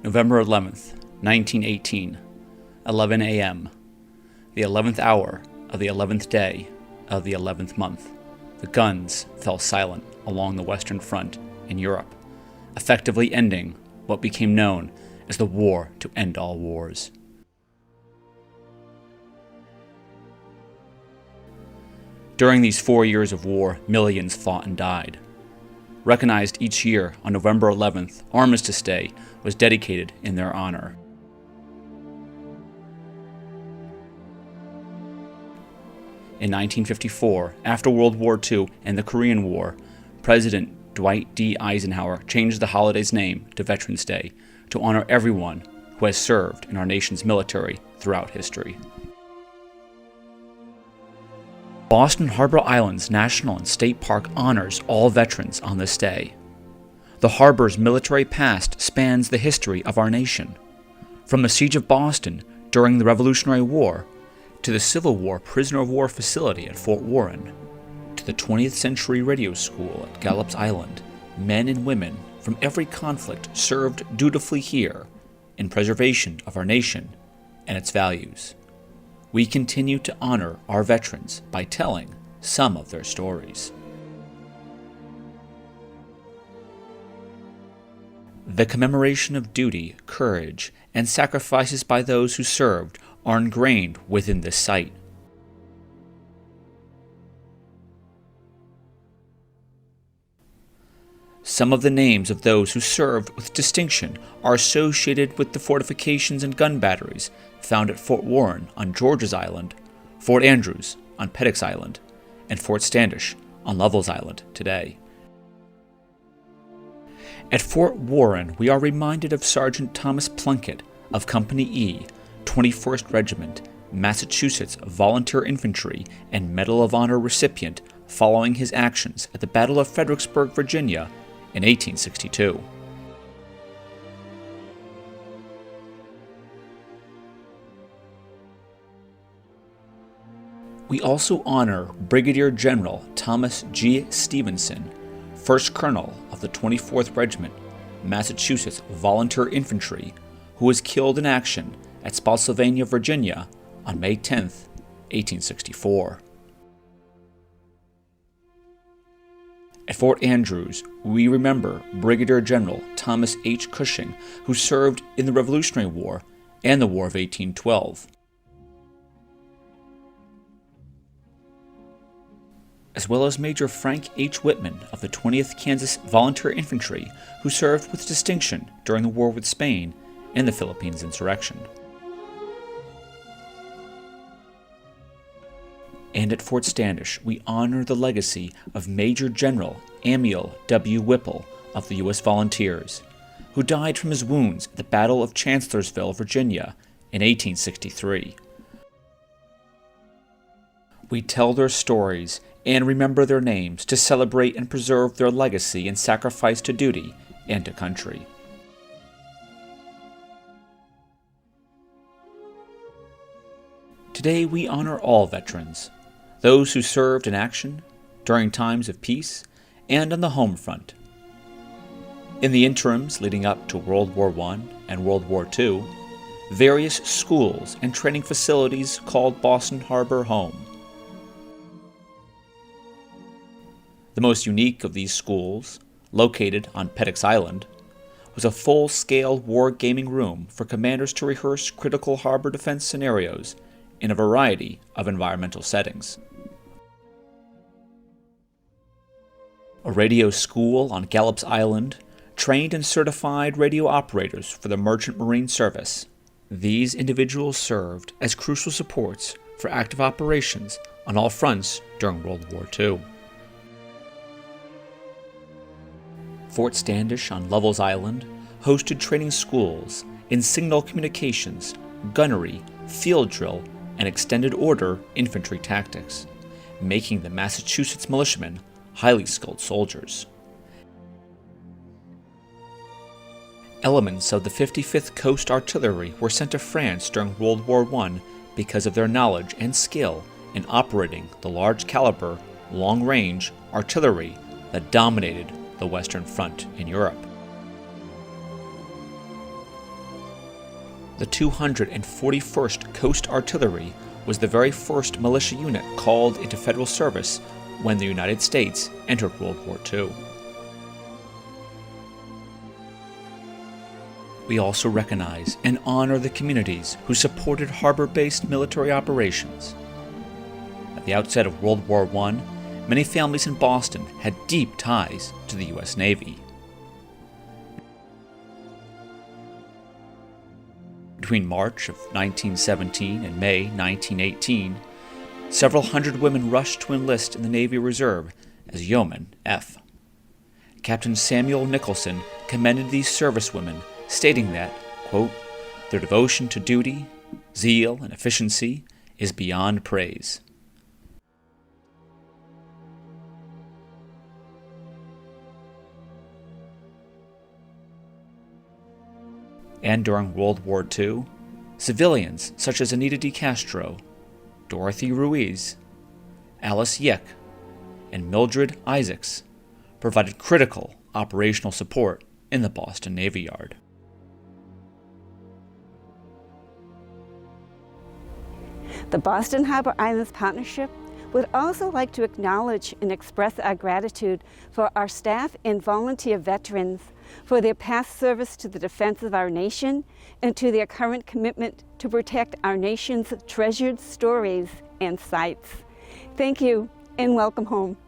November 11th, 1918, 11 a.m., the 11th hour of the 11th day of the 11th month. The guns fell silent along the Western Front in Europe, effectively ending what became known as the War to End All Wars. During these 4 years of war, millions fought and died. Recognized each year on November 11th, Armistice Day was dedicated in their honor. In 1954, after World War II and the Korean War, President Dwight D. Eisenhower changed the holiday's name to Veterans Day to honor everyone who has served in our nation's military throughout history. Boston Harbor Island's National and State Park honors all veterans on this day. The harbor's military past spans the history of our nation, from the Siege of Boston during the Revolutionary War to the Civil War prisoner of war facility at Fort Warren, to the 20th century radio school at Gallops Island. Men and women from every conflict served dutifully here in preservation of our nation and its values. We continue to honor our veterans by telling some of their stories. The commemoration of duty, courage, and sacrifices by those who served are ingrained within this site. Some of the names of those who served with distinction are associated with the fortifications and gun batteries found at Fort Warren on George's Island, Fort Andrews on Pettick's Island, and Fort Standish on Lovell's Island today. At Fort Warren, we are reminded of Sergeant Thomas Plunkett of Company E, 21st Regiment, Massachusetts Volunteer Infantry and Medal of Honor recipient following his actions at the Battle of Fredericksburg, Virginia in 1862. We also honor Brigadier General Thomas G. Stevenson, 1st Colonel of the 24th Regiment, Massachusetts Volunteer Infantry, who was killed in action at Spotsylvania, Virginia on May 10, 1864. At Fort Andrews, we remember Brigadier General Thomas H. Cushing, who served in the Revolutionary War and the War of 1812. As well as Major Frank H. Whitman of the 20th Kansas Volunteer Infantry, who served with distinction during the war with Spain and the Philippines insurrection. And at Fort Standish, we honor the legacy of Major General Amiel W. Whipple of the U.S. Volunteers, who died from his wounds at the Battle of Chancellorsville, Virginia in 1863. We tell their stories and remember their names to celebrate and preserve their legacy and sacrifice to duty and to country. Today we honor all veterans, those who served in action during times of peace and on the home front. In the interims leading up to World War I and World War II, various schools and training facilities called Boston Harbor home. The most unique of these schools, located on Pettick's Island, was a full-scale war gaming room for commanders to rehearse critical harbor defense scenarios in a variety of environmental settings. A radio school on Gallops Island trained and certified radio operators for the Merchant Marine Service. These individuals served as crucial supports for active operations on all fronts during World War II. Fort Standish on Lovell's Island hosted training schools in signal communications, gunnery, field drill, and extended order infantry tactics, making the Massachusetts militiamen highly skilled soldiers. Elements of the 55th Coast Artillery were sent to France during World War I because of their knowledge and skill in operating the large-caliber, long-range artillery that dominated the Western Front in Europe. The 241st Coast Artillery was the very first militia unit called into federal service when the United States entered World War II. We also recognize and honor the communities who supported harbor-based military operations. At the outset of World War I, many families in Boston had deep ties to the U.S. Navy. Between March of 1917 and May 1918, several hundred women rushed to enlist in the Navy Reserve as Yeoman F. Captain Samuel Nicholson commended these servicewomen, stating that, quote, "their devotion to duty, zeal, and efficiency is beyond praise." And during World War II, civilians such as Anita D. Castro, Dorothy Ruiz, Alice Yick, and Mildred Isaacs provided critical operational support in the Boston Navy Yard. The Boston Harbor Islands Partnership would also like to acknowledge and express our gratitude for our staff and volunteer veterans for their past service to the defense of our nation and to their current commitment to protect our nation's treasured stories and sites. Thank you and welcome home.